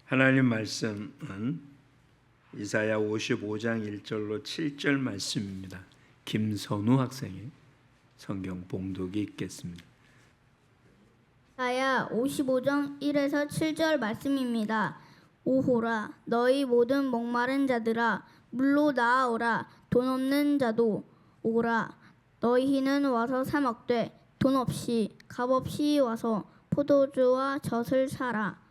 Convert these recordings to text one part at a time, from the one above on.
하나님 말씀은 이사야 55장 1절로 7절 말씀입니다. 김선우 학생의 성경 봉독이 있겠습니다. 이사야 55장 1에서 7절 말씀입니다. 오호라 너희 모든 목마른 자들아 물로 나아오라. 돈 없는 자도 오라. 너희는 와서 사 먹되 돈 없이 값 없이 와서 포도주와 젖을 사라.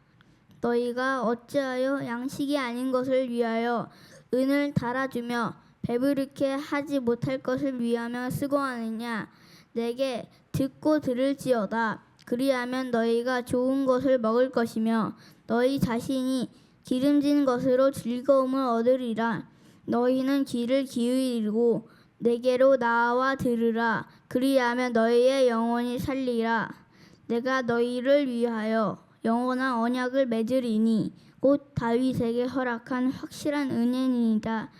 너희가 어찌하여 양식이 아닌 것을 위하여 은을 달아주며 배부르게 하지 못할 것을 위하며 수고하느냐. 내게 듣고 들을지어다. 그리하면 너희가 좋은 것을 먹을 것이며 너희 자신이 기름진 것으로 즐거움을 얻으리라. 너희는 귀를 기울이고 내게로 나와 들으라. 그리하면 너희의 영혼이 살리라. 내가 너희를 위하여 영원한 언약을 맺으리니 곧 다윗에게 허락한 확실한 은혜니이다.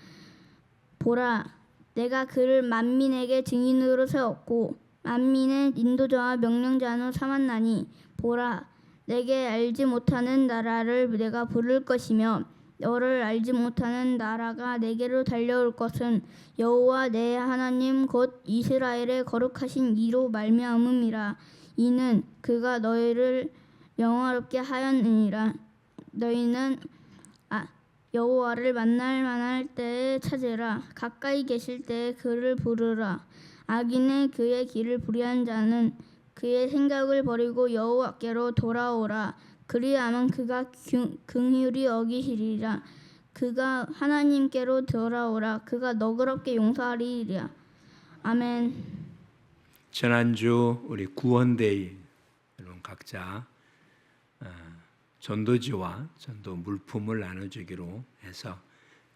보라, 내가 그를 만민에게 증인으로 세웠고 만민의 인도자와 명령자로 삼았나니 보라, 내게 알지 못하는 나라를 내가 부를 것이며 너를 알지 못하는 나라가 내게로 달려올 것은 여호와 내 하나님 곧 이스라엘의 거룩하신 이로 말미암음이라. 이는 그가 너희를 영화롭게 하였느니라. 너희는 여호와를 만날 때에 찾으라. 가까이 계실 때에 그를 부르라. 악인의 그의 길을 불의한 자는 그의 생각을 버리고 여호와께로 돌아오라. 그리하면 그가 긍휼히 여기시리라. 그가 하나님께로 돌아오라. 그가 너그럽게 용서하리라. 아멘. 지난주 우리 구원데이 여러분 각자 전도지와 전도 물품을 나눠주기로 해서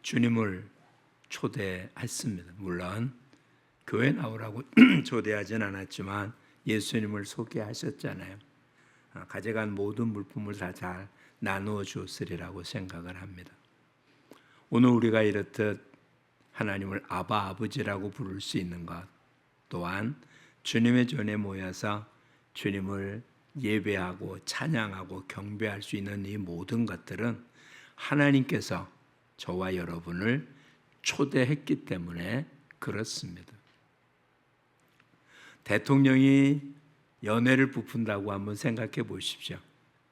주님을 초대했습니다. 물론 교회 나오라고 초대하진 않았지만 예수님을 소개하셨잖아요. 가져간 모든 물품을 다 잘 나누어 주었으리라고 생각을 합니다. 오늘 우리가 이렇듯 하나님을 아바 아버지라고 부를 수 있는 것, 또한 주님의 전에 모여서 주님을 예배하고 찬양하고 경배할 수 있는 이 모든 것들은 하나님께서 저와 여러분을 초대했기 때문에 그렇습니다. 대통령이 연회를 부푼다고 한번 생각해 보십시오.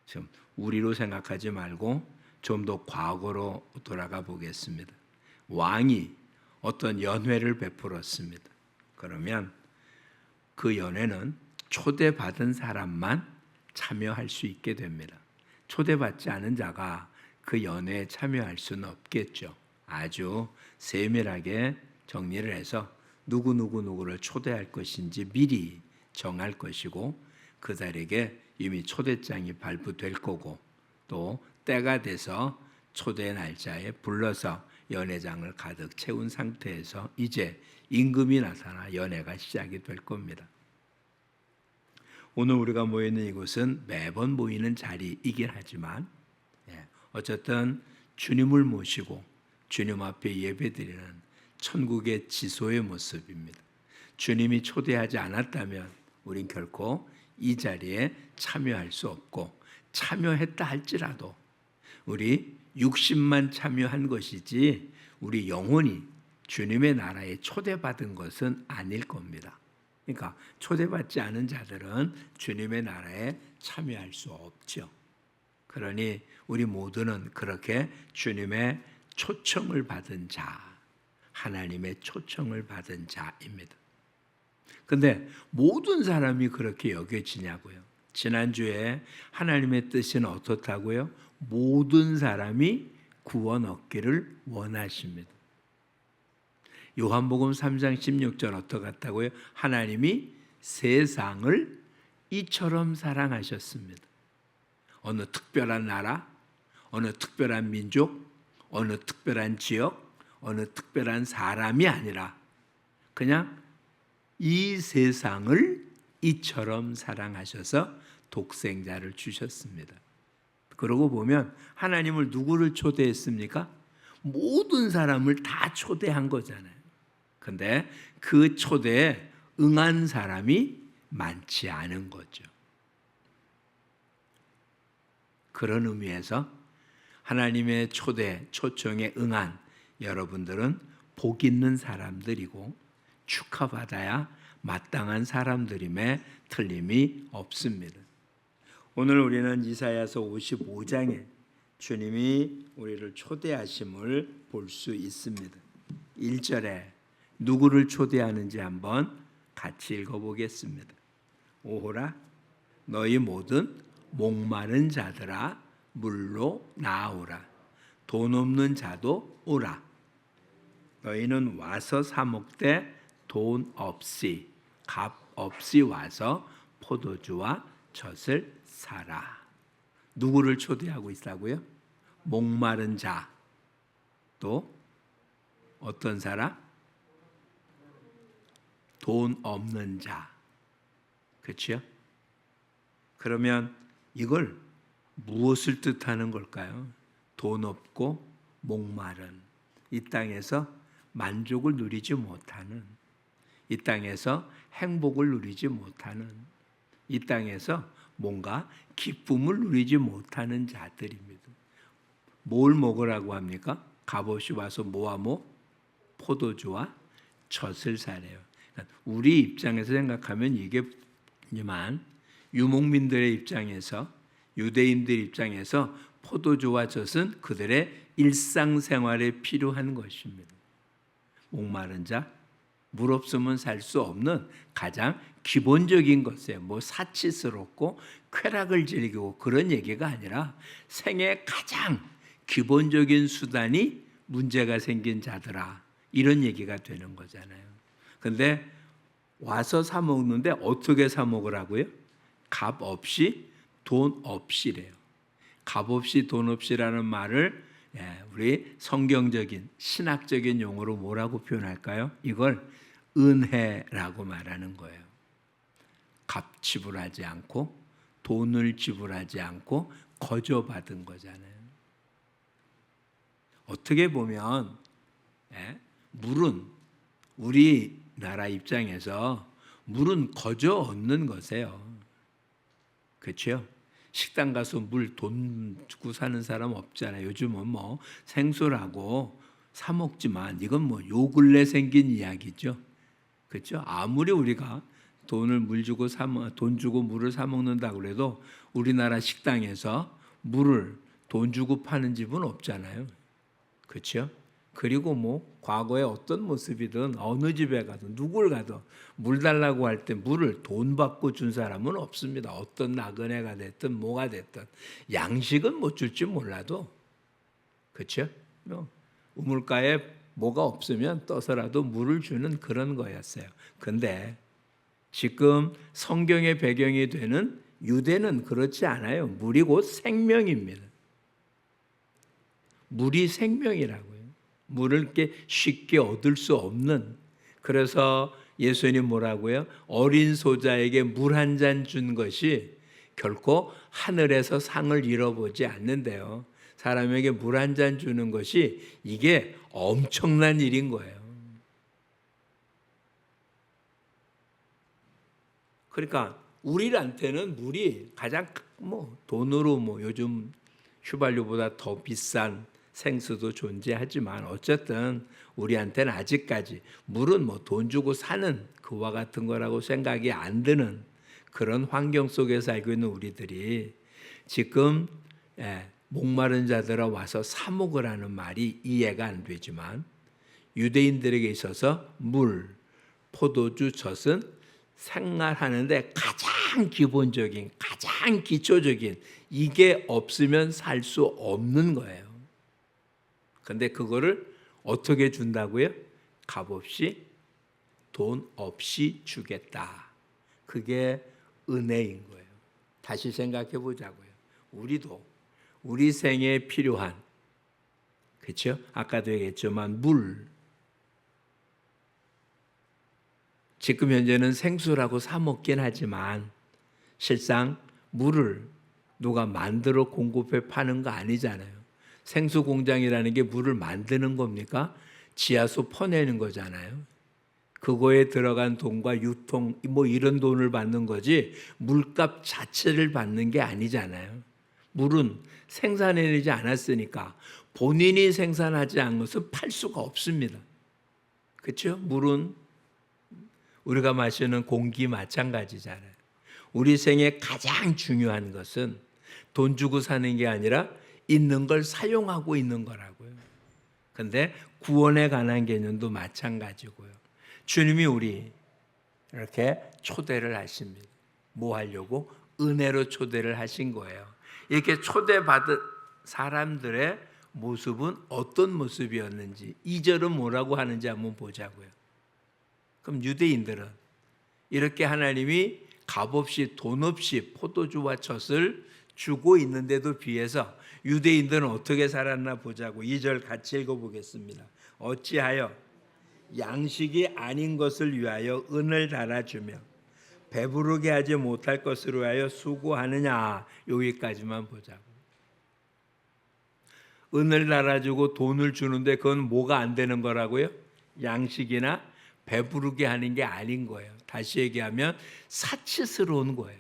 지금 우리로 생각하지 말고 좀 더 과거로 돌아가 보겠습니다. 왕이 어떤 연회를 베풀었습니다. 그러면 그 연회는 초대받은 사람만 참여할 수 있게 됩니다. 초대받지 않은 자가 그 연회에 참여할 수는 없겠죠. 아주 세밀하게 정리를 해서 누구를 초대할 것인지 미리 정할 것이고 그 자리에 이미 초대장이 발부될 거고 또 때가 돼서 초대 날짜에 불러서 연회장을 가득 채운 상태에서 이제 임금이 나타나 연회가 시작이 될 겁니다. 오늘 우리가 모여있는 이곳은 매번 모이는 자리이긴 하지만 어쨌든 주님을 모시고 주님 앞에 예배드리는 천국의 지소의 모습입니다. 주님이 초대하지 않았다면 우린 결코 이 자리에 참여할 수 없고 참여했다 할지라도 우리 육신만 참여한 것이지 우리 영혼이 주님의 나라에 초대받은 것은 아닐 겁니다. 그러니까 초대받지 않은 자들은 주님의 나라에 참여할 수 없죠. 그러니 우리 모두는 그렇게 주님의 초청을 받은 자, 하나님의 초청을 받은 자입니다. 근데 모든 사람이 그렇게 여겨지냐고요? 지난주에 하나님의 뜻은 어떻다고요? 모든 사람이 구원 얻기를 원하십니다. 요한복음 3장 16절 어떻다고요? 하나님이 세상을 이처럼 사랑하셨습니다. 어느 특별한 나라, 어느 특별한 민족, 어느 특별한 지역, 어느 특별한 사람이 아니라 그냥 이 세상을 이처럼 사랑하셔서 독생자를 주셨습니다. 그러고 보면 하나님을 누구를 초대했습니까? 모든 사람을 다 초대한 거잖아요. 근데 그 초대에 응한 사람이 많지 않은 거죠. 그런 의미에서 하나님의 초대, 초청에 응한 여러분들은 복 있는 사람들이고 축하받아야 마땅한 사람들임에 틀림이 없습니다. 오늘 우리는 이사야서 55장에 주님이 우리를 초대하심을 볼 수 있습니다. 1절에 누구를 초대하는지 한번 같이 읽어보겠습니다. 오호라 너희 모든 목마른 자들아 물로 나아오라. 돈 없는 자도 오라. 너희는 와서 사 먹되 돈 없이 값 없이 와서 포도주와 젖을 사라. 누구를 초대하고 있다고요? 목마른 자. 또 어떤 사람? 돈 없는 자. 그렇죠? 그러면 이걸 무엇을 뜻하는 걸까요? 돈 없고 목마른, 이 땅에서 만족을 누리지 못하는, 이 땅에서 행복을 누리지 못하는, 이 땅에서 뭔가 기쁨을 누리지 못하는 자들입니다. 뭘 먹으라고 합니까? 값없이 와서 뭐하모? 포도주와 젖을 사래요. 그러니까 우리 입장에서 생각하면 이게지만 유목민들의 입장에서, 유대인들 입장에서 포도주와 젖은 그들의 일상생활에 필요한 것입니다. 목마른 자, 물 없으면 살 수 없는 가장 기본적인 것이에요. 뭐 사치스럽고 쾌락을 즐기고 그런 얘기가 아니라 생애 가장 기본적인 수단이 문제가 생긴 자들아, 이런 얘기가 되는 거잖아요. 근데 와서 사 먹는데 어떻게 사 먹으라고요? 값 없이 돈 없이래요. 값 없이 돈 없이라는 말을 우리 성경적인 신학적인 용어로 뭐라고 표현할까요? 이걸 은혜라고 말하는 거예요. 값 지불하지 않고 돈을 지불하지 않고 거저 받은 거잖아요. 어떻게 보면 물은 우리나라 입장에서 물은 거저 얻는 것이에요. 그렇죠? 식당 가서 물 돈 주고 사는 사람 없잖아요. 요즘은 뭐 생수라고 사 먹지만 이건 뭐 요 근래 생긴 이야기죠. 그렇죠? 아무리 우리가 돈 주고 물을 사 먹는다 그래도 우리나라 식당에서 물을 돈 주고 파는 집은 없잖아요. 그렇죠? 그리고 뭐 과거에 어떤 모습이든 어느 집에 가든 누굴 가든 물 달라고 할 때 물을 돈 받고 준 사람은 없습니다. 어떤 나그네가 됐든 뭐가 됐든 양식은 못 줄지 몰라도, 그렇죠? 우물가에 뭐가 없으면 떠서라도 물을 주는 그런 거였어요. 근데 지금 성경의 배경이 되는 유대는 그렇지 않아요. 물이 곧 생명입니다. 물이 생명이라고요. 물을 이렇게 쉽게 얻을 수 없는, 그래서 예수님 뭐라고요? 어린 소자에게 물 한 잔 준 것이 결코 하늘에서 상을 잃어보지 않는데요. 사람에게 물 한 잔 주는 것이 이게 엄청난 일인 거예요. 그러니까 우리한테는 물이 가장 돈으로 요즘 휘발유보다 더 비싼 생수도 존재하지만 어쨌든 우리한테는 아직까지 물은 돈 주고 사는 그와 같은 거라고 생각이 안 드는 그런 환경 속에 살고 있는 우리들이 지금 목마른 자들아 와서 사 먹으라는 말이 이해가 안 되지만 유대인들에게 있어서 물, 포도주, 젖은 생활하는데 가장 기본적인, 가장 기초적인, 이게 없으면 살 수 없는 거예요. 근데 그거를 어떻게 준다고요? 값없이 돈 없이 주겠다. 그게 은혜인 거예요. 다시 생각해 보자고요. 우리도 우리 생에 필요한, 그렇죠? 아까도 얘기했지만 물, 지금 현재는 생수라고 사 먹긴 하지만 실상 물을 누가 만들어 공급해 파는 거 아니잖아요. 생수 공장이라는 게 물을 만드는 겁니까? 지하수 퍼내는 거잖아요. 그거에 들어간 돈과 유통 이런 돈을 받는 거지 물값 자체를 받는 게 아니잖아요. 물은 생산해내지 않았으니까 본인이 생산하지 않은 것은 팔 수가 없습니다. 그렇죠? 물은 우리가 마시는 공기 마찬가지잖아요. 우리 생에 가장 중요한 것은 돈 주고 사는 게 아니라 있는 걸 사용하고 있는 거라고요. 근데 구원에 관한 개념도 마찬가지고요. 주님이 우리 이렇게 초대를 하십니다. 뭐 하려고? 은혜로 초대를 하신 거예요. 이렇게 초대받은 사람들의 모습은 어떤 모습이었는지 2절은 뭐라고 하는지 한번 보자고요. 그럼 유대인들은 이렇게 하나님이 값없이 돈 없이 포도주와 젖을 주고 있는데도 비해서 유대인들은 어떻게 살았나 보자고 2절 같이 읽어보겠습니다. 어찌하여 양식이 아닌 것을 위하여 은을 달아주며 배부르게 하지 못할 것을 위하여 수고하느냐. 여기까지만 보자고. 은을 달아주고 돈을 주는데 그건 뭐가 안 되는 거라고요? 양식이나 배부르게 하는 게 아닌 거예요. 다시 얘기하면 사치스러운 거예요.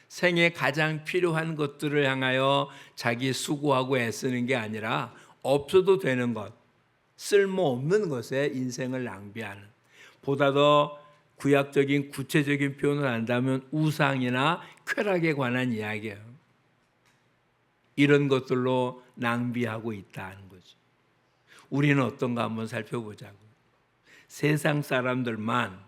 생에 가장 필요한 것들을 향하여 자기 수고하고 애쓰는 게 아니라 없어도 되는 것, 쓸모없는 것에 인생을 낭비하는, 보다 더 구약적인 구체적인 표현을 한다면 우상이나 쾌락에 관한 이야기예요. 이런 것들로 낭비하고 있다는 거죠. 우리는 어떤가 한번 살펴보자고. 세상 사람들만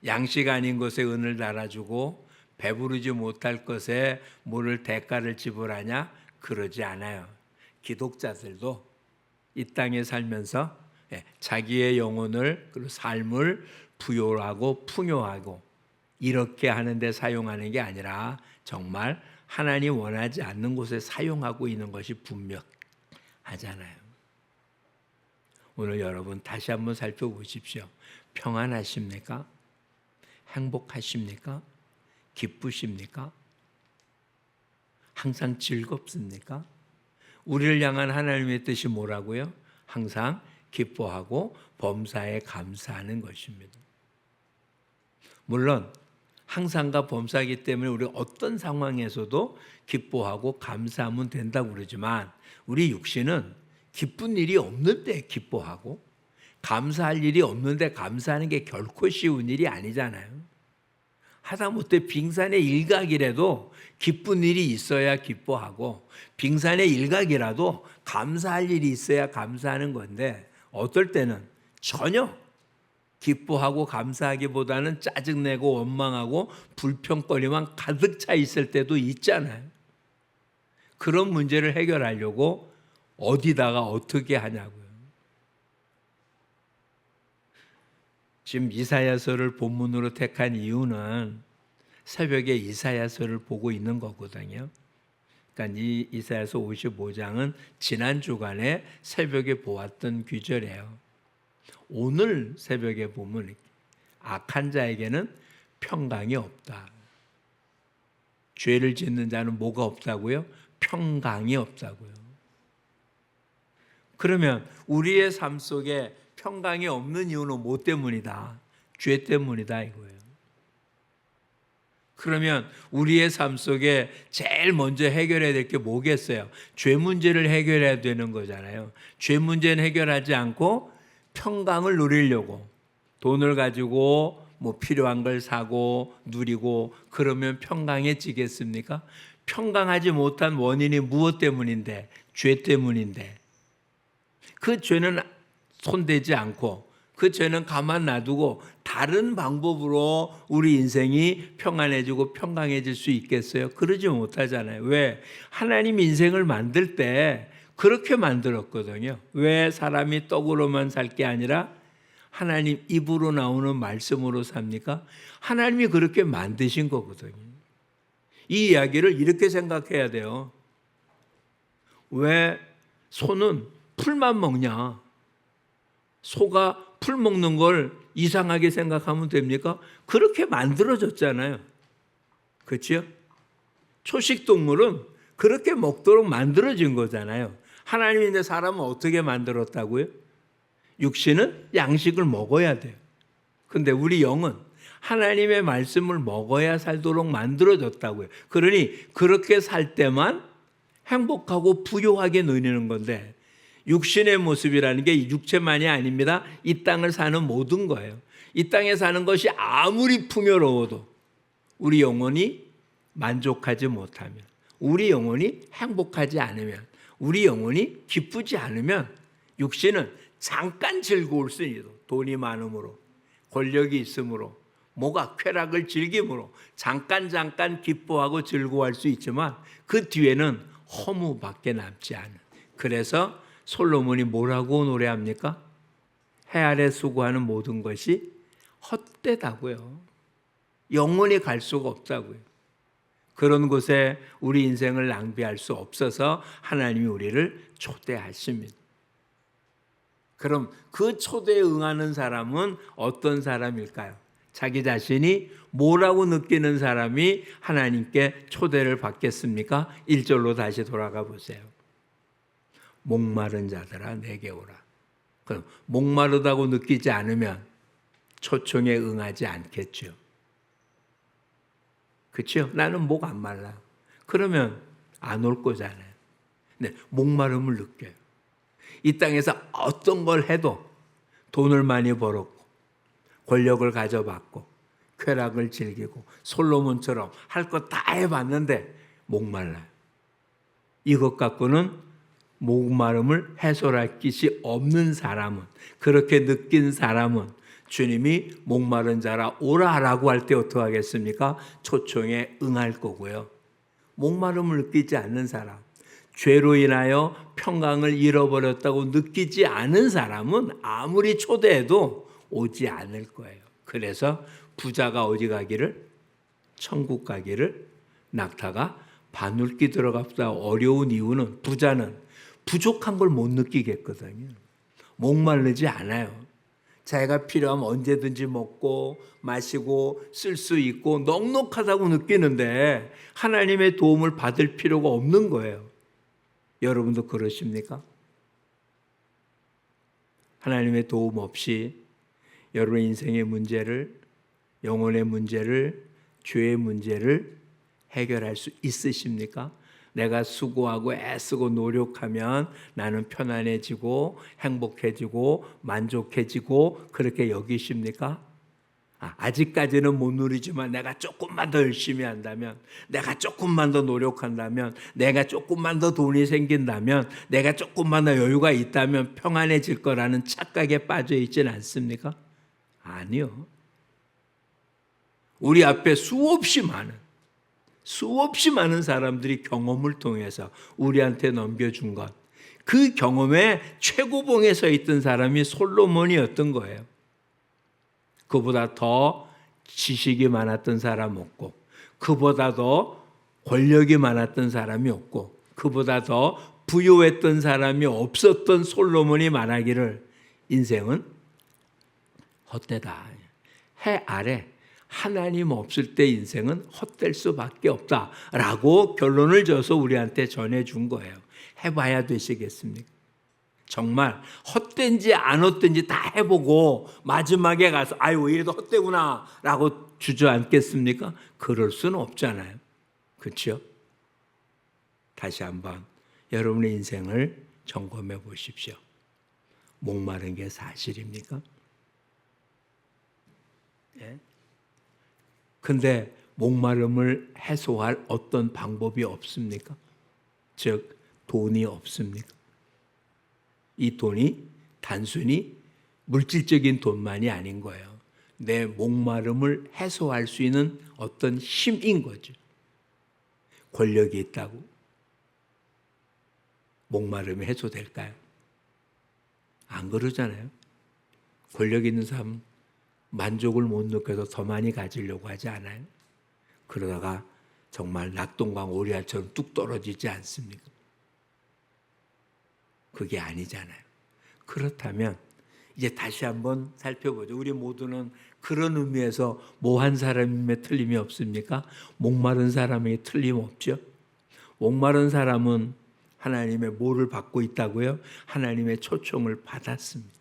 양식 아닌 것에 은을 달아주고 배부르지 못할 것에 뭐를 대가를 지불하냐? 그러지 않아요. 기독자들도 이 땅에 살면서 자기의 영혼을 그리고 삶을 부요하고 풍요하고 이렇게 하는데 사용하는 게 아니라 정말 하나님 원하지 않는 곳에 사용하고 있는 것이 분명하잖아요. 오늘 여러분 다시 한번 살펴보십시오. 평안하십니까? 행복하십니까? 기쁘십니까? 항상 즐겁습니까? 우리를 향한 하나님의 뜻이 뭐라고요? 항상 기뻐하고 범사에 감사하는 것입니다. 물론 항상과 범사이기 때문에 우리 어떤 상황에서도 기뻐하고 감사하면 된다고 그러지만 우리 육신은 기쁜 일이 없는데 기뻐하고 감사할 일이 없는데 감사하는 게 결코 쉬운 일이 아니잖아요. 하다못해 빙산의 일각이라도 기쁜 일이 있어야 기뻐하고 빙산의 일각이라도 감사할 일이 있어야 감사하는 건데 어떨 때는 전혀 기뻐하고 감사하기보다는 짜증내고 원망하고 불평거리만 가득 차 있을 때도 있잖아요. 그런 문제를 해결하려고 어디다가 어떻게 하냐고요. 지금 이사야서를 본문으로 택한 이유는 새벽에 이사야서를 보고 있는 거거든요. 그러니까 이 이사야서 55장은 지난 주간에 새벽에 보았던 귀절이에요. 오늘 새벽에 보면 악한 자에게는 평강이 없다. 죄를 짓는 자는 뭐가 없다고요? 평강이 없다고요. 그러면 우리의 삶 속에 평강이 없는 이유는 뭐 때문이다? 죄 때문이다 이거예요. 그러면 우리의 삶 속에 제일 먼저 해결해야 될 게 뭐겠어요? 죄 문제를 해결해야 되는 거잖아요. 죄 문제는 해결하지 않고 평강을 누리려고 돈을 가지고 뭐 필요한 걸 사고 누리고 그러면 평강해지겠습니까? 평강하지 못한 원인이 무엇 때문인데? 죄 때문인데. 그 죄는 손대지 않고 그 죄는 가만 놔두고 다른 방법으로 우리 인생이 평안해지고 평강해질 수 있겠어요? 그러지 못하잖아요. 왜? 하나님 인생을 만들 때 그렇게 만들었거든요. 왜 사람이 떡으로만 살 게 아니라 하나님 입으로 나오는 말씀으로 삽니까? 하나님이 그렇게 만드신 거거든요. 이 이야기를 이렇게 생각해야 돼요. 왜 소는 풀만 먹냐? 소가 풀 먹는 걸 이상하게 생각하면 됩니까? 그렇게 만들어졌잖아요. 그렇죠? 초식동물은 그렇게 먹도록 만들어진 거잖아요. 하나님이 이제 사람을 어떻게 만들었다고요? 육신은 양식을 먹어야 돼요. 근데 우리 영은 하나님의 말씀을 먹어야 살도록 만들어졌다고요. 그러니 그렇게 살 때만 행복하고 부유하게 누리는 건데, 육신의 모습이라는 게 육체만이 아닙니다. 이 땅을 사는 모든 거예요. 이 땅에 사는 것이 아무리 풍요로워도 우리 영혼이 만족하지 못하면, 우리 영혼이 행복하지 않으면, 우리 영혼이 기쁘지 않으면 육신은 잠깐 즐거울 수 있어도, 돈이 많음으로, 권력이 있으므로, 뭐가 쾌락을 즐김으로 잠깐 기뻐하고 즐거워할 수 있지만 그 뒤에는 허무밖에 남지 않은. 그래서 솔로몬이 뭐라고 노래합니까? 해 아래 수고하는 모든 것이 헛되다고요. 영원히 갈 수가 없다고요. 그런 곳에 우리 인생을 낭비할 수 없어서 하나님이 우리를 초대하십니다. 그럼 그 초대에 응하는 사람은 어떤 사람일까요? 자기 자신이 뭐라고 느끼는 사람이 하나님께 초대를 받겠습니까? 1절로 다시 돌아가 보세요. 목마른 자들아 내게 오라. 그럼 목마르다고 느끼지 않으면 초청에 응하지 않겠죠. 그렇죠? 나는 목 안 말라. 그러면 안 올 거잖아요. 근데 목마름을 느껴요. 이 땅에서 어떤 걸 해도 돈을 많이 벌었고 권력을 가져봤고 쾌락을 즐기고 솔로몬처럼 할 것 다 해봤는데 목말라요. 이것 갖고는 목마름을 해소할 것이 없는 사람은, 그렇게 느낀 사람은 주님이 목마른 자라 오라라고 할 때 어떻게 하겠습니까? 초청에 응할 거고요. 목마름을 느끼지 않는 사람, 죄로 인하여 평강을 잃어버렸다고 느끼지 않은 사람은 아무리 초대해도 오지 않을 거예요. 그래서 부자가 어디 가기를? 천국 가기를, 낙타가 바늘기 들어갑다 어려운 이유는 부자는 부족한 걸 못 느끼겠거든요. 목마르지 않아요. 자기가 필요하면 언제든지 먹고 마시고 쓸 수 있고 넉넉하다고 느끼는데 하나님의 도움을 받을 필요가 없는 거예요. 여러분도 그러십니까? 하나님의 도움 없이 여러분의 인생의 문제를, 영혼의 문제를, 죄의 문제를 해결할 수 있으십니까? 내가 수고하고 애쓰고 노력하면 나는 편안해지고 행복해지고 만족해지고 그렇게 여기십니까? 아직까지는 못 누리지만 내가 조금만 더 열심히 한다면, 내가 조금만 더 노력한다면, 내가 조금만 더 돈이 생긴다면, 내가 조금만 더 여유가 있다면 평안해질 거라는 착각에 빠져 있지는 않습니까? 아니요. 우리 앞에 수없이 많은 사람들이 경험을 통해서 우리한테 넘겨준 것, 그 경험의 최고봉에 서 있던 사람이 솔로몬이었던 거예요. 그보다 더 지식이 많았던 사람 없고, 그보다 더 권력이 많았던 사람이 없고, 그보다 더 부유했던 사람이 없었던 솔로몬이 말하기를 인생은 헛되다. 해 아래 하나님 없을 때 인생은 헛될 수밖에 없다라고 결론을 줘서 우리한테 전해준 거예요. 해봐야 되시겠습니까? 정말 헛된지 안 헛된지 다 해보고 마지막에 가서 아유 이래도 헛되구나 라고 주저앉겠습니까? 그럴 수는 없잖아요. 그렇죠? 다시 한번 여러분의 인생을 점검해 보십시오. 목마른 게 사실입니까? 예? 근데 목마름을 해소할 어떤 방법이 없습니까? 즉 돈이 없습니까? 이 돈이 단순히 물질적인 돈만이 아닌 거예요. 내 목마름을 해소할 수 있는 어떤 힘인 거죠. 권력이 있다고 목마름이 해소될까요? 안 그러잖아요. 권력 있는 사람 만족을 못 느껴서 더 많이 가지려고 하지 않아요? 그러다가 정말 낙동강 오리알처럼 뚝 떨어지지 않습니까? 그게 아니잖아요. 그렇다면 이제 다시 한번 살펴보죠. 우리 모두는 그런 의미에서 뭐한 사람임에 틀림이 없습니까? 목마른 사람에게 틀림없죠. 목마른 사람은 하나님의 뭐를 받고 있다고요? 하나님의 초청을 받았습니다.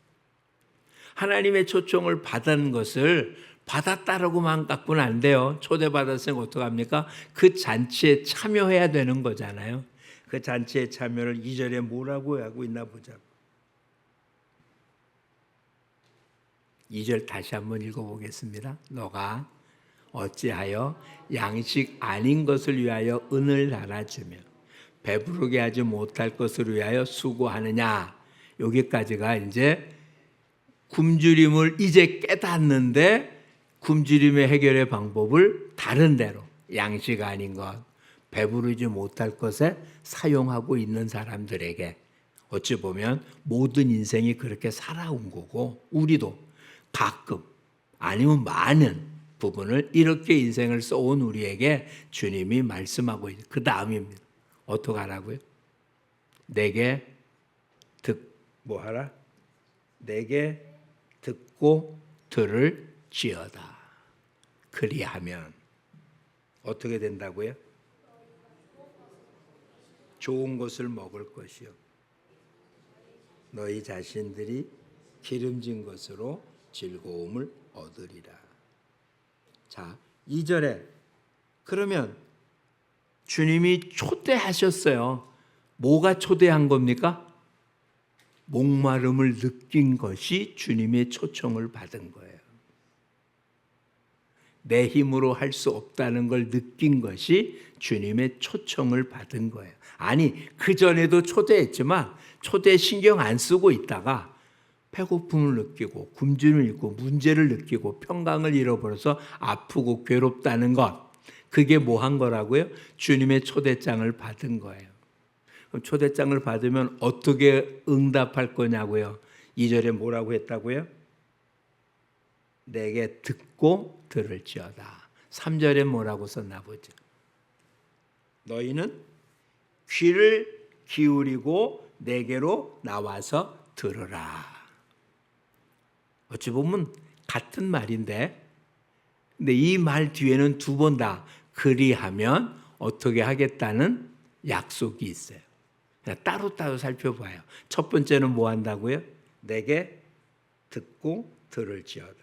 하나님의 초청을 받은 것을 받았다라고만 갖고는 안 돼요. 초대받았으면 어떡합니까? 그 잔치에 참여해야 되는 거잖아요. 그 잔치에 참여를 2절에 뭐라고 하고 있나 보자고. 2절 다시 한번 읽어보겠습니다. 너가 어찌하여 양식 아닌 것을 위하여 은을 달아주며 배부르게 하지 못할 것을 위하여 수고하느냐. 여기까지가 이제 굶주림을 이제 깨닫는데 굶주림의 해결의 방법을 다른 대로 양식 아닌 것, 배부르지 못할 것에 사용하고 있는 사람들에게 어찌 보면 모든 인생이 그렇게 살아온 거고 우리도 가끔 아니면 많은 부분을 이렇게 인생을 써온 우리에게 주님이 말씀하고 있는 그 다음입니다. 어떻게 하라고요? 내게 뭐하라? 내게 듣고 들을지어다. 그리하면 어떻게 된다고요? 좋은 것을 먹을 것이요 너희 자신들이 기름진 것으로 즐거움을 얻으리라. 자, 2절에 그러면 주님이 초대하셨어요. 뭐가 초대한 겁니까? 목마름을 느낀 것이 주님의 초청을 받은 거예요. 내 힘으로 할 수 없다는 걸 느낀 것이 주님의 초청을 받은 거예요. 아니, 그전에도 초대했지만 초대 신경 안 쓰고 있다가 배고픔을 느끼고 굶주림을 느끼고 문제를 느끼고 평강을 잃어버려서 아프고 괴롭다는 것, 그게 뭐 한 거라고요? 주님의 초대장을 받은 거예요. 그럼 초대장을 받으면 어떻게 응답할 거냐고요? 2절에 뭐라고 했다고요? 내게 듣고 들을지어다. 3절에 뭐라고 썼나 보죠? 너희는 귀를 기울이고 내게로 나와서 들으라. 어찌 보면 같은 말인데, 근데 이 말 뒤에는 두 번 다 그리하면 어떻게 하겠다는 약속이 있어요. 따로따로 살펴봐요. 첫 번째는 뭐 한다고요? 내게 듣고 들을지어다.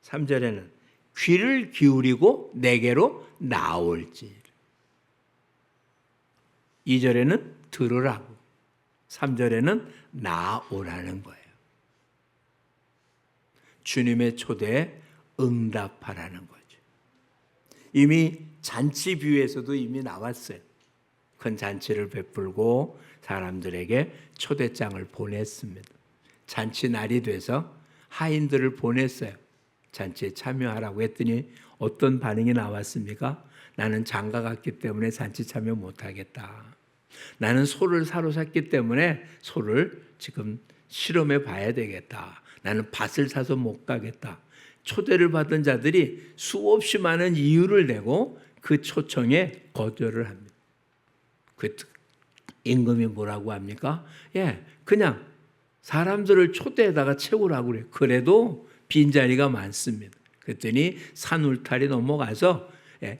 3절에는 귀를 기울이고 내게로 나올지. 2절에는 들으라고. 3절에는 나오라는 거예요. 주님의 초대에 응답하라는 거죠. 이미 잔치 비유에서도 이미 나왔어요. 큰 잔치를 베풀고 사람들에게 초대장을 보냈습니다. 잔치 날이 돼서 하인들을 보냈어요. 잔치에 참여하라고 했더니 어떤 반응이 나왔습니까? 나는 장가 갔기 때문에 잔치 참여 못하겠다. 나는 소를 사로샀기 때문에 소를 지금 실험해 봐야 되겠다. 나는 밭을 사서 못 가겠다. 초대를 받은 자들이 수없이 많은 이유를 내고 그 초청에 거절을 합니다. 그 임금이 뭐라고 합니까? 그냥 사람들을 초대에다가 채우라고 그래요. 그래도 빈자리가 많습니다. 그랬더니 산 울타리 넘어가서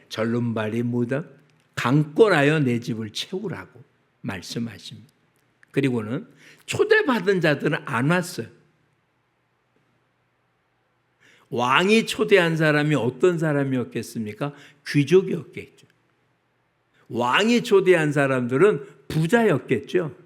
절름발이 묻은 강골하여 내 집을 채우라고 말씀하십니다. 그리고는 초대받은 자들은 안 왔어요. 왕이 초대한 사람이 어떤 사람이었겠습니까? 귀족이었겠죠. 왕이 초대한 사람들은 부자였겠죠.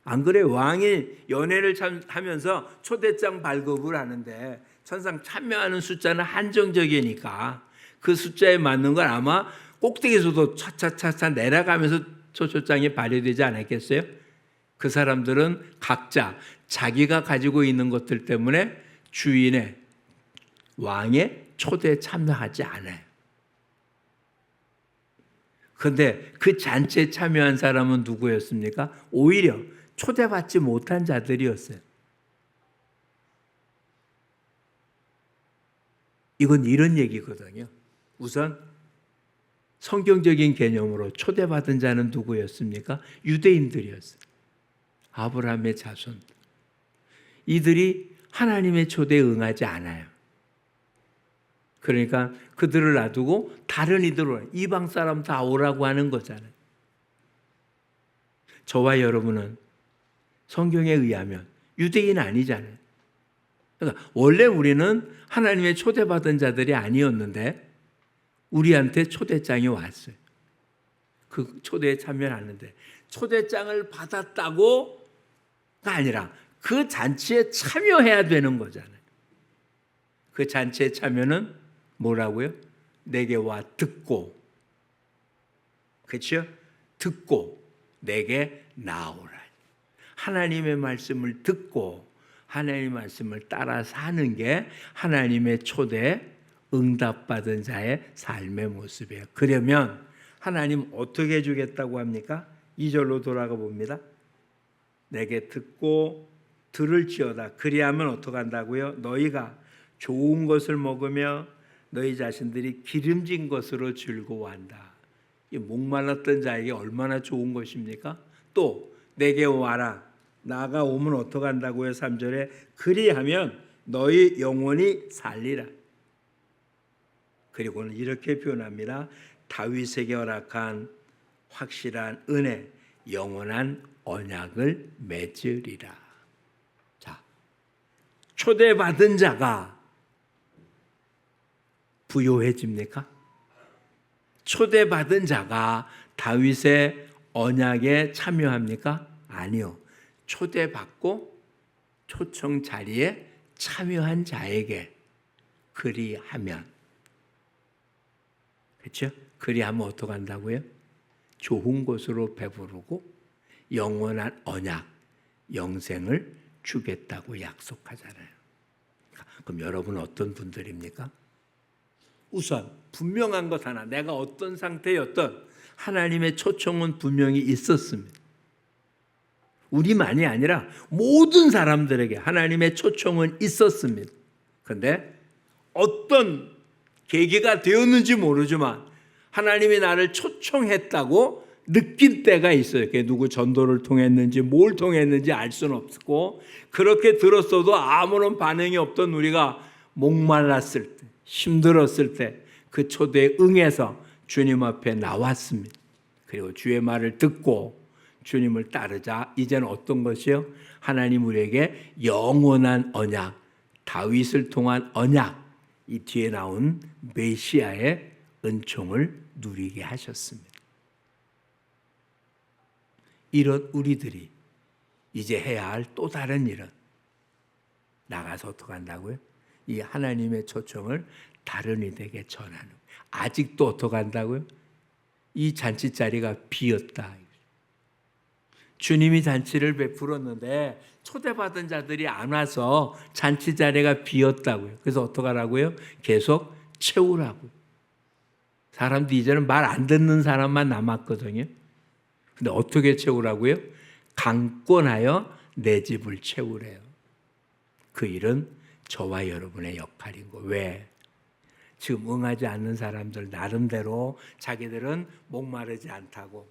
안 그래요? 왕이 연회를 하면서 초대장 발급을 하는데 천상 참여하는 숫자는 한정적이니까 그 숫자에 맞는 걸 아마 꼭대기에서도 차차차차 내려가면서 초대장이 발효되지 않았겠어요? 그 사람들은 각자 자기가 가지고 있는 것들 때문에 주인의 왕의 초대에 참여하지 않아요. 그런데 그 잔치에 참여한 사람은 누구였습니까? 오히려 초대받지 못한 자들이었어요. 이건 이런 얘기거든요. 우선 성경적인 개념으로 초대받은 자는 누구였습니까? 유대인들이었어요. 아브라함의 자손. 이들이 하나님의 초대에 응하지 않아요. 그러니까 그들을 놔두고 다른 이들을 이방 사람 다 오라고 하는 거잖아요. 저와 여러분은 성경에 의하면 유대인 아니잖아요. 그러니까 원래 우리는 하나님의 초대받은 자들이 아니었는데 우리한테 초대장이 왔어요. 그 초대에 참여하는데 초대장을 받았다고가 아니라 그 잔치에 참여해야 되는 거잖아요. 그 잔치에 참여는 뭐라고요? 내게 와 듣고, 그렇죠? 듣고 내게 나오라. 하나님의 말씀을 듣고 하나님의 말씀을 따라 사는 게 하나님의 초대 응답받은 자의 삶의 모습이에요. 그러면 하나님 어떻게 해주겠다고 합니까? 2절로 돌아가 봅니다. 내게 듣고 들을지어다. 그리하면 어떻게 한다고요? 너희가 좋은 것을 먹으며 너희 자신들이 기름진 것으로 즐거워한다. 이 목말랐던 자에게 얼마나 좋은 것입니까? 또 내게 와라. 나가 오면 어떻게 한다고요? 3절에 그리하면 너희 영혼이 살리라. 그리고는 이렇게 표현합니다. 다윗에게 허락한 확실한 은혜, 영원한 언약을 맺으리라. 자, 초대받은 자가 부요해집니까? 초대받은 자가 다윗의 언약에 참여합니까? 아니요. 초대받고 초청 자리에 참여한 자에게 그리하면, 그렇죠? 그리하면 어떻게 한다고요? 좋은 것으로 배부르고 영원한 언약, 영생을 주겠다고 약속하잖아요. 그럼 여러분은 어떤 분들입니까? 우선 분명한 것 하나, 내가 어떤 상태였던 하나님의 초청은 분명히 있었습니다. 우리만이 아니라 모든 사람들에게 하나님의 초청은 있었습니다. 그런데 어떤 계기가 되었는지 모르지만 하나님이 나를 초청했다고 느낀 때가 있어요. 그게 누구 전도를 통했는지 뭘 통했는지 알 수는 없고, 그렇게 들었어도 아무런 반응이 없던 우리가 목말랐을 때, 힘들었을 때 그 초대에 응해서 주님 앞에 나왔습니다. 그리고 주의 말을 듣고 주님을 따르자 이제는 어떤 것이요? 하나님 우리에게 영원한 언약, 다윗을 통한 언약, 이 뒤에 나온 메시아의 은총을 누리게 하셨습니다. 이런 우리들이 이제 해야 할 또 다른 일은 나가서 어떻게 한다고요? 이 하나님의 초청을 다른 이들에게 전하는. 아직도 어떻게 한다고요? 이 잔치 자리가 비었다. 주님이 잔치를 베풀었는데 초대받은 자들이 안 와서 잔치 자리가 비었다고요. 그래서 어떻게 하라고요? 계속 채우라고요. 사람들이 이제는 말 안 듣는 사람만 남았거든요. 근데 어떻게 채우라고요? 강권하여 내 집을 채우래요. 그 일은 저와 여러분의 역할인 거. 왜? 지금 응하지 않는 사람들 나름대로 자기들은 목마르지 않다고,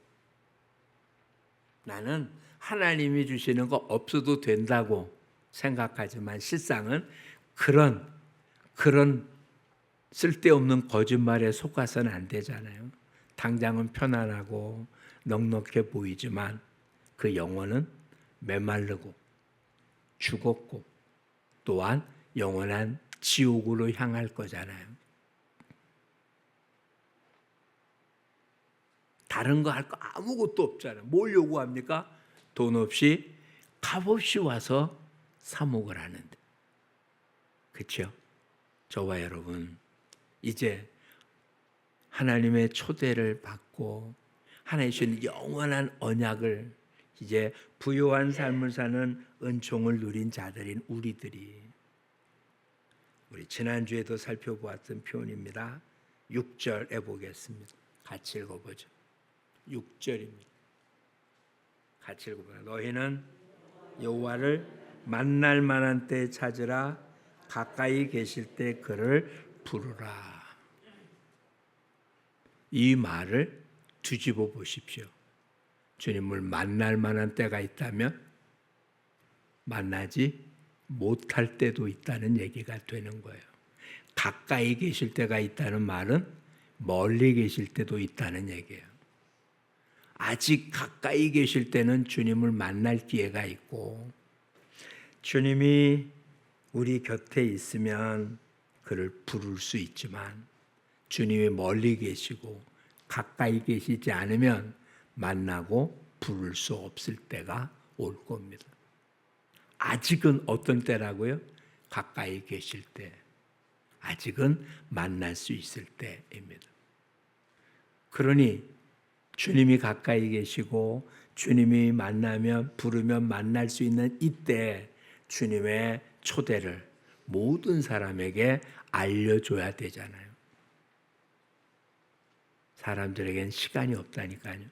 나는 하나님이 주시는 거 없어도 된다고 생각하지만 실상은 그런 쓸데없는 거짓말에 속아서는 안 되잖아요. 당장은 편안하고 넉넉해 보이지만 그 영혼은 메마르고 죽었고 또한 영원한 지옥으로 향할 거잖아요. 다른 거 할 거 아무것도 없잖아요. 뭘 요구합니까? 돈 없이 값없이 와서 사목을 하는데. 그렇죠? 저와 여러분 이제 하나님의 초대를 받고 하나님 주신 영원한 언약을 이제 부요한 삶을 사는 은총을 누린 자들인 우리 지난주에도 살펴보았던 표현입니다. 6절에 보겠습니다. 같이 읽어보죠. 6절입니다. 같이 읽어보라. 너희는 여호와를 만날 만한 때 찾으라. 가까이 계실 때 그를 부르라. 이 말을 뒤집어 보십시오. 주님을 만날 만한 때가 있다면 만나지 못할 때도 있다는 얘기가 되는 거예요. 가까이 계실 때가 있다는 말은 멀리 계실 때도 있다는 얘기예요. 아직 가까이 계실 때는 주님을 만날 기회가 있고, 주님이 우리 곁에 있으면 그를 부를 수 있지만 주님이 멀리 계시고 가까이 계시지 않으면 만나고 부를 수 없을 때가 올 겁니다. 아직은 어떤 때라고요? 가까이 계실 때. 아직은 만날 수 있을 때입니다. 그러니 주님이 가까이 계시고 주님이 만나면 부르면 만날 수 있는 이때 주님의 초대를 모든 사람에게 알려줘야 되잖아요. 사람들에겐 시간이 없다니까요.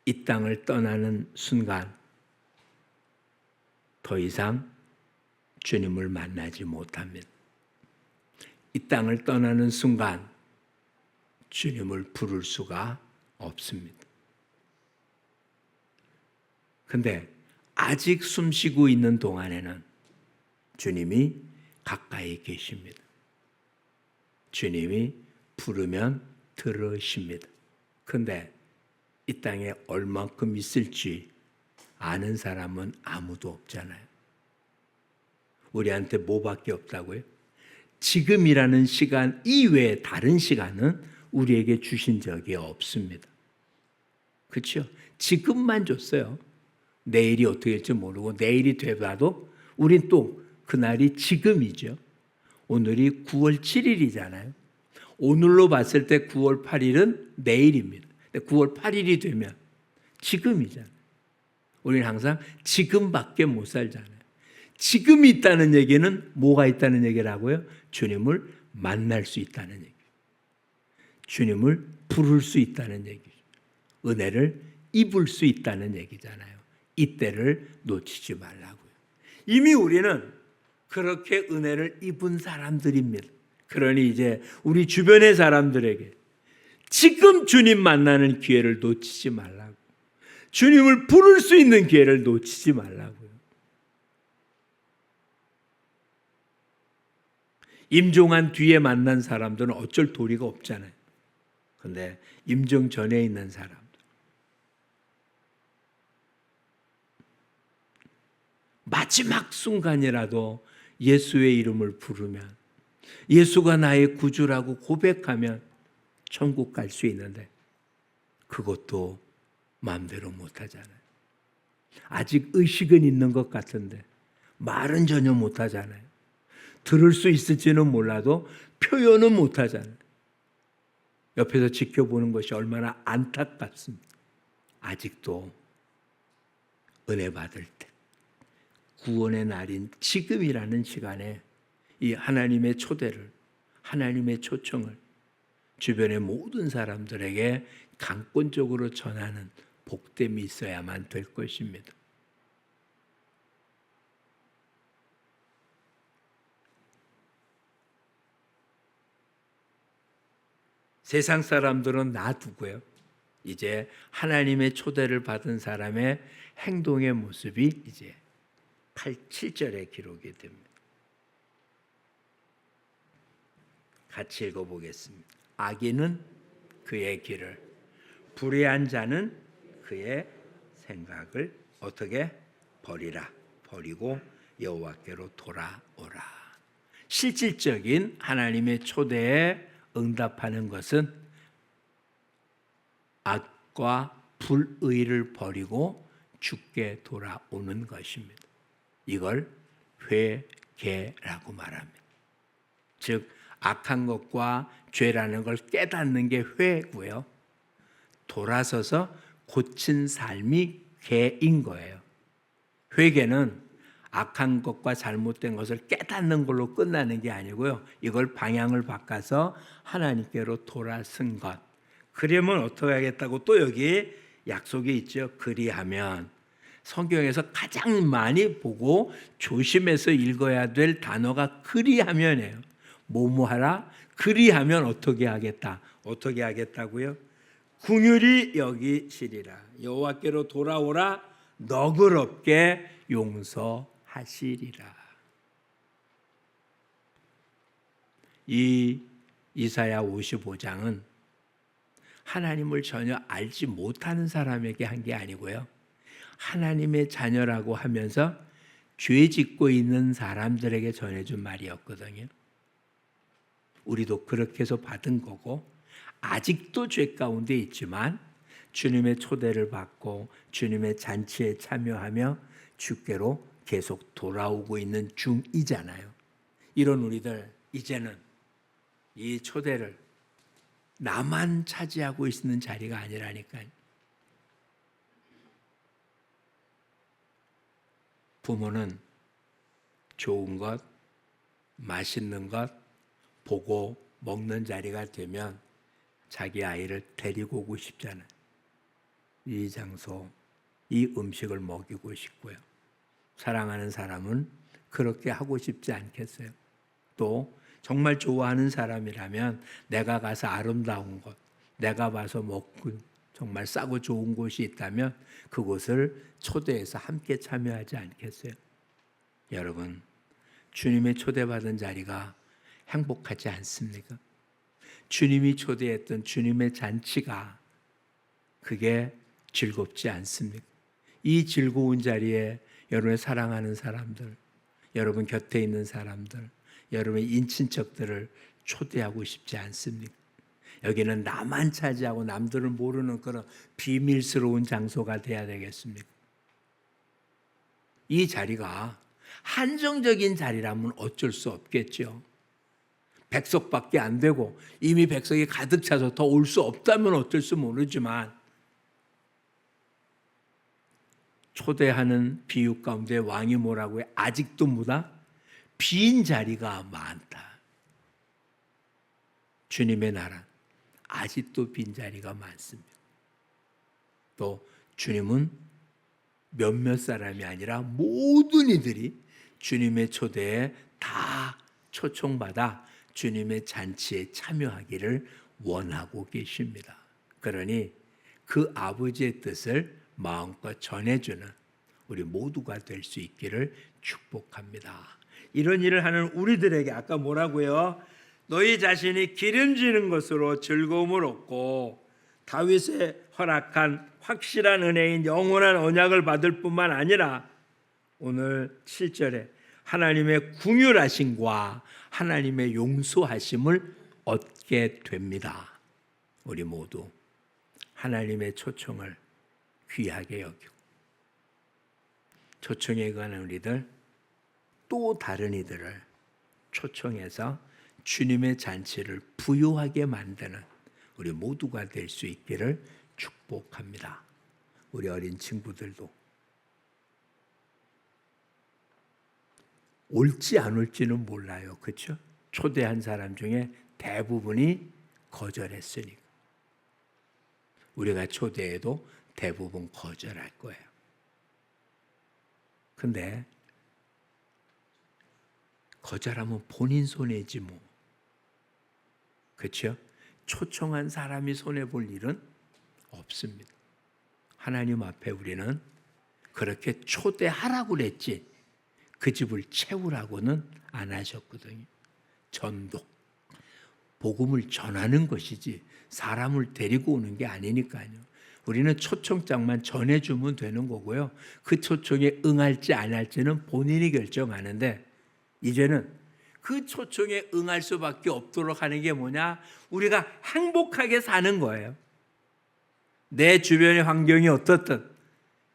이 땅을 떠나는 순간 더 이상 주님을 만나지 못합니다. 이 땅을 떠나는 순간 주님을 부를 수가 없습니다. 근데 아직 숨쉬고 있는 동안에는 주님이 가까이 계십니다. 주님이 부르면 들으십니다. 근데 이 땅에 얼만큼 있을지 아는 사람은 아무도 없잖아요. 우리한테 뭐밖에 없다고요? 지금이라는 시간 이외에 다른 시간은 우리에게 주신 적이 없습니다. 그렇죠? 지금만 줬어요. 내일이 어떻게 될지 모르고 내일이 되봐도 우린 또 그날이 지금이죠. 오늘이 9월 7일이잖아요. 오늘로 봤을 때 9월 8일은 내일입니다. 9월 8일이 되면 지금이잖아요. 우리는 항상 지금밖에 못 살잖아요. 지금이 있다는 얘기는 뭐가 있다는 얘기라고요? 주님을 만날 수 있다는 얘기. 주님을 부를 수 있다는 얘기. 은혜를 입을 수 있다는 얘기잖아요. 이때를 놓치지 말라고요. 이미 우리는 그렇게 은혜를 입은 사람들입니다. 그러니 이제 우리 주변의 사람들에게 지금 주님 만나는 기회를 놓치지 말라고. 주님을 부를 수 있는 기회를 놓치지 말라고요. 임종한 뒤에 만난 사람들은 어쩔 도리가 없잖아요. 그런데 임종 전에 있는 사람들, 마지막 순간이라도 예수의 이름을 부르면, 예수가 나의 구주라고 고백하면 천국 갈 수 있는데 그것도 마음대로 못하잖아요. 아직 의식은 있는 것 같은데 말은 전혀 못하잖아요. 들을 수 있을지는 몰라도 표현은 못하잖아요. 옆에서 지켜보는 것이 얼마나 안타깝습니다. 아직도 은혜 받을 때, 구원의 날인 지금이라는 시간에 이 하나님의 초대를, 하나님의 초청을 주변의 모든 사람들에게 강권적으로 전하는 복됨이 있어야만 될 것입니다. 세상 사람들은 놔두고요. 이제 하나님의 초대를 받은 사람의 행동의 모습이 이제 7절에 기록이 됩니다. 같이 읽어보겠습니다. 악인은 그의 길을, 불의한 자는 그의 생각을 어떻게 버리라. 버리고 여호와께로 돌아오라. 실질적인 하나님의 초대에 응답하는 것은 악과 불의를 버리고 주께 돌아오는 것입니다. 이걸 회개라고 말합니다. 즉 악한 것과 죄라는 걸 깨닫는 게 회고요. 돌아서서 고친 삶이 개인 거예요. 회개는 악한 것과 잘못된 것을 깨닫는 걸로 끝나는 게 아니고요. 이걸 방향을 바꿔서 하나님께로 돌아선 것. 그러면 어떻게 하겠다고 또 여기 약속이 있죠. 그리하면. 성경에서 가장 많이 보고 조심해서 읽어야 될 단어가 그리하면이에요. 뭐뭐하라? 그리하면 어떻게 하겠다? 어떻게 하겠다고요? 긍휼히 여기시리라. 여호와께로 돌아오라. 너그럽게 용서하시리라. 이 이사야 55장은 하나님을 전혀 알지 못하는 사람에게 한 게 아니고요. 하나님의 자녀라고 하면서 죄 짓고 있는 사람들에게 전해준 말이었거든요. 우리도 그렇게 해서 받은 거고 아직도 죄 가운데 있지만 주님의 초대를 받고 주님의 잔치에 참여하며 주께로 계속 돌아오고 있는 중이잖아요. 이런 우리들 이제는 이 초대를 나만 차지하고 있는 자리가 아니라니까요. 부모는 좋은 것, 맛있는 것 보고 먹는 자리가 되면 자기 아이를 데리고 오고 싶잖아요. 이 장소, 이 음식을 먹이고 싶고요. 사랑하는 사람은 그렇게 하고 싶지 않겠어요? 또 정말 좋아하는 사람이라면 내가 가서 아름다운 곳, 내가 봐서 먹고 정말 싸고 좋은 곳이 있다면 그곳을 초대해서 함께 참여하지 않겠어요? 여러분, 주님의 초대받은 자리가 행복하지 않습니까? 주님이 초대했던 주님의 잔치가 그게 즐겁지 않습니까? 이 즐거운 자리에 여러분의 사랑하는 사람들, 여러분 곁에 있는 사람들, 여러분의 인친척들을 초대하고 싶지 않습니까? 여기는 나만 차지하고 남들은 모르는 그런 비밀스러운 장소가 돼야 되겠습니까? 이 자리가 한정적인 자리라면 어쩔 수 없겠죠. 백석밖에 안 되고 이미 백석이 가득 차서 더 올 수 없다면 어쩔 수 모르지만 초대하는 비유 가운데 왕이 뭐라고 해? 아직도 뭐다? 빈 자리가 많다. 주님의 나라 아직도 빈 자리가 많습니다. 또 주님은 몇몇 사람이 아니라 모든 이들이 주님의 초대에 다 초청받아 주님의 잔치에 참여하기를 원하고 계십니다. 그러니 그 아버지의 뜻을 마음껏 전해주는 우리 모두가 될 수 있기를 축복합니다. 이런 일을 하는 우리들에게 아까 뭐라고요? 너희 자신이 기름지는 것으로 즐거움을 얻고 다윗의 허락한 확실한 은혜인 영원한 언약을 받을 뿐만 아니라 오늘 7절에 하나님의 긍휼하심과 하나님의 용서하심을 얻게 됩니다. 우리 모두 하나님의 초청을 귀하게 여기고 초청에 관한 우리들 또 다른 이들을 초청해서 주님의 잔치를 부요하게 만드는 우리 모두가 될 수 있기를 축복합니다. 우리 어린 친구들도 올지 안 올지는 몰라요. 그렇죠? 초대한 사람 중에 대부분이 거절했으니까. 우리가 초대해도 대부분 거절할 거예요. 근데 거절하면 본인 손해지 뭐. 그렇죠? 초청한 사람이 손해볼 일은 없습니다. 하나님 앞에 우리는 그렇게 초대하라고 그랬지 그 집을 채우라고는 안 하셨거든요. 전도, 복음을 전하는 것이지 사람을 데리고 오는 게 아니니까요. 우리는 초청장만 전해주면 되는 거고요. 그 초청에 응할지 안 할지는 본인이 결정하는데 이제는 그 초청에 응할 수밖에 없도록 하는 게 뭐냐? 우리가 행복하게 사는 거예요. 내 주변의 환경이 어떻든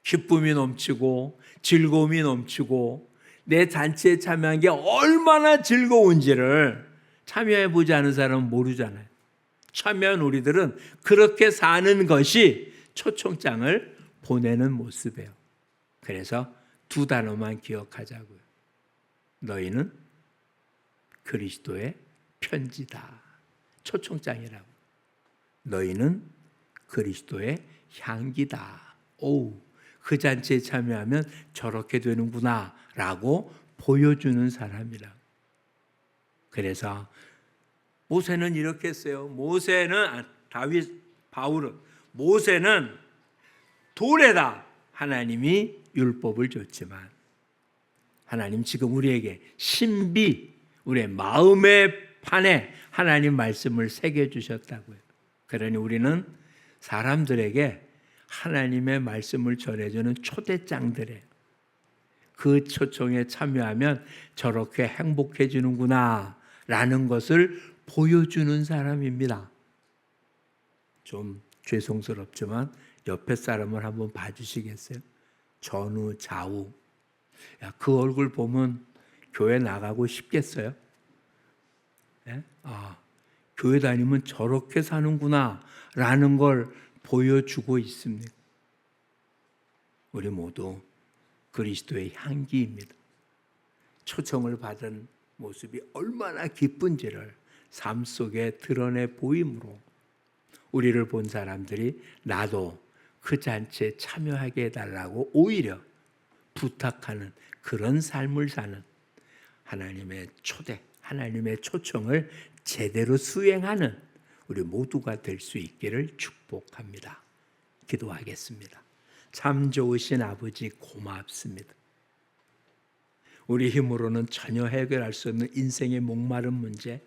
기쁨이 넘치고 즐거움이 넘치고 내 잔치에 참여한 게 얼마나 즐거운지를 참여해보지 않은 사람은 모르잖아요. 참여한 우리들은 그렇게 사는 것이 초청장을 보내는 모습이에요. 그래서 두 단어만 기억하자고요. 너희는 그리스도의 편지다. 초청장이라고. 너희는 그리스도의 향기다. 오, 그 잔치에 참여하면 저렇게 되는구나 라고 보여주는 사람이라. 그래서 모세는 이렇게 했어요. 바울은 모세는 돌에다 하나님이 율법을 줬지만 하나님 지금 우리에게 신비, 우리의 마음의 판에 하나님 말씀을 새겨주셨다고요. 그러니 우리는 사람들에게 하나님의 말씀을 전해주는 초대장들이에요. 그 초청에 참여하면 저렇게 행복해지는구나 라는 것을 보여주는 사람입니다. 좀 죄송스럽지만 옆에 사람을 한번 봐주시겠어요? 전후 좌우. 야, 그 얼굴 보면 교회 나가고 싶겠어요? 예? 교회 다니면 저렇게 사는구나 라는 걸 보여주고 있습니다. 우리 모두 그리스도의 향기입니다. 초청을 받은 모습이 얼마나 기쁜지를 삶 속에 드러내 보임으로 우리를 본 사람들이 나도 그 잔치에 참여하게 해달라고 오히려 부탁하는 그런 삶을 사는 하나님의 초대, 하나님의 초청을 제대로 수행하는 우리 모두가 될 수 있기를 축복합니다. 기도하겠습니다. 참 좋으신 아버지 고맙습니다. 우리 힘으로는 전혀 해결할 수 없는 인생의 목마른 문제,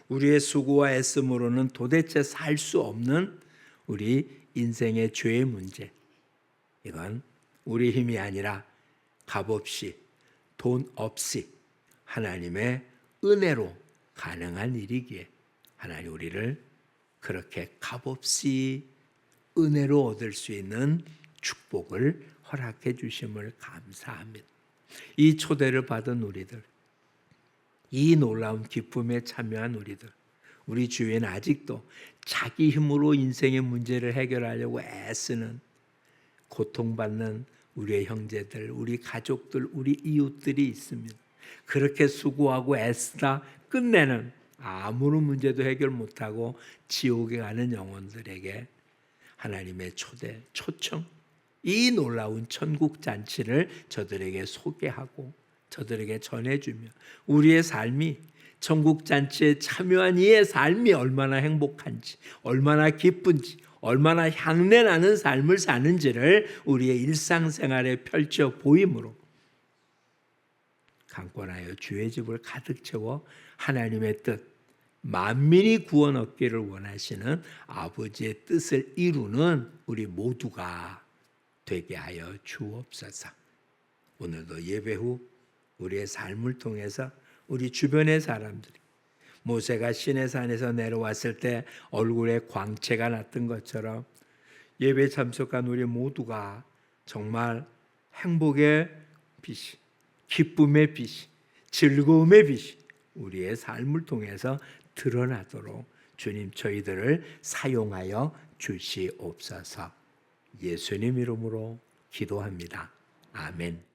우리의 수고와 애씀으로는 도대체 살 수 없는 우리 인생의 죄의 문제, 이건 우리 힘이 아니라 값없이 돈 없이 하나님의 은혜로 가능한 일이기에 하나님 우리를 그렇게 값없이 은혜로 얻을 수 있는 축복을 허락해 주심을 감사합니다. 이 초대를 받은 우리들, 이 놀라운 기쁨에 참여한 우리들, 우리 주위에는 아직도 자기 힘으로 인생의 문제를 해결하려고 애쓰는 고통받는 우리의 형제들, 우리 가족들, 우리 이웃들이 있습니다. 그렇게 수고하고 애쓰다 끝내는 아무런 문제도 해결 못하고 지옥에 가는 영혼들에게 하나님의 초대, 초청, 이 놀라운 천국 잔치를 저들에게 소개하고 저들에게 전해주며 우리의 삶이 천국 잔치에 참여한 이의 삶이 얼마나 행복한지, 얼마나 기쁜지, 얼마나 향내나는 삶을 사는지를 우리의 일상생활에 펼쳐 보임으로 강권하여 주의 집을 가득 채워 하나님의 뜻, 만민이 구원 얻기를 원하시는 아버지의 뜻을 이루는 우리 모두가 되게 하여 주옵소서. 오늘도 예배 후 우리의 삶을 통해서 우리 주변의 사람들이 모세가 시내산에서 내려왔을 때 얼굴에 광채가 났던 것처럼 예배 참석한 우리 모두가 정말 행복의 빛이, 기쁨의 빛이, 즐거움의 빛이 우리의 삶을 통해서 드러나도록 주님 저희들을 사용하여 주시옵소서. 예수님 이름으로 기도합니다. 아멘.